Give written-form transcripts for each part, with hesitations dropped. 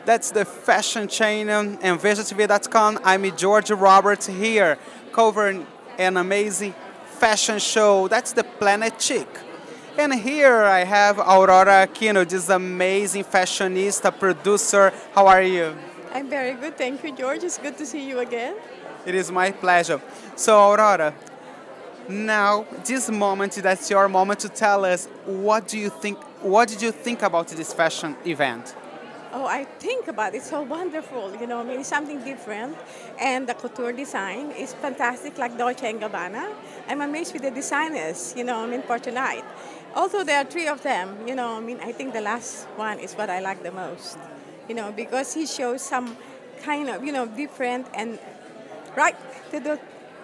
That's the fashion channel and VejaTV.com. I'm George Roberts here covering an amazing fashion show. That's the Planet Chic. And here I have Aurora Aquino, this amazing fashionista, producer. How are you? I'm very good, thank you, George. It's good to see you again. It is my pleasure. So, Aurora, now this moment, that's your moment to tell us what do you think. What did you think about this fashion event? Oh, I think about it. It's so wonderful. I mean, it's something different. And the couture design is fantastic, like Dolce & Gabbana. I'm amazed with the designers, for tonight. Although there are three of them, I think the last one is what I like the most. Because he shows some kind of, different and right to the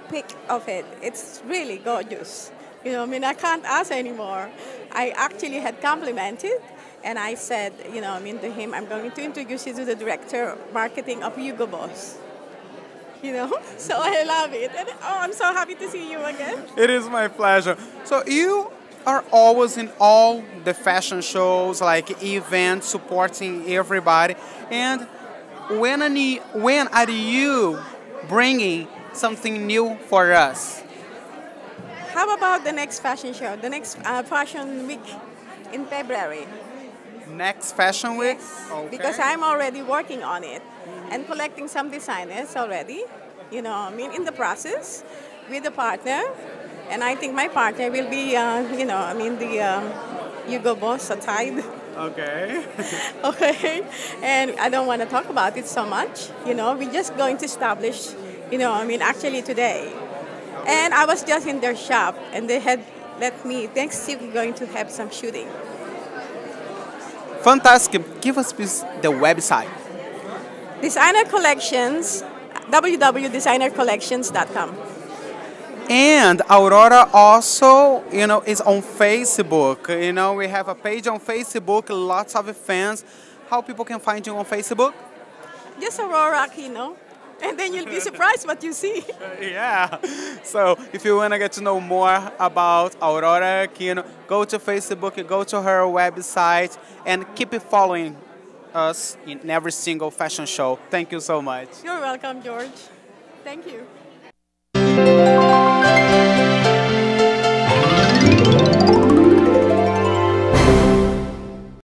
pick of it. It's really gorgeous. I can't ask anymore. I actually had complimented, and I said, to him, I'm going to introduce you to the director of marketing of Hugo Boss. So I love it. And I'm so happy to see you again. It is my pleasure. So you are always in all the fashion shows, like events, supporting everybody. And when are you bringing something new for us? How about the next fashion show, the next fashion week in February? Next fashion week? Yes, Okay. because I'm already working on it and collecting some designers already, in the process with a partner. And I think my partner will be, the Hugo Boss side. Okay. Okay. And I don't want to talk about it so much. We're just going to establish, actually today. And I was just in their shop, and they had let me, next week we're going to have some shooting. Fantastic. Give us please the website. Designer Collections, www.designercollections.com. And Aurora also, is on Facebook. We have a page on Facebook, lots of fans. How people can find you on Facebook? Just Aurora Aquino. And then you'll be surprised what you see. Yeah. So if you want to get to know more about Aurora Aquino, go to Facebook, go to her website, and keep following us in every single fashion show. Thank you so much. You're welcome, George. Thank you.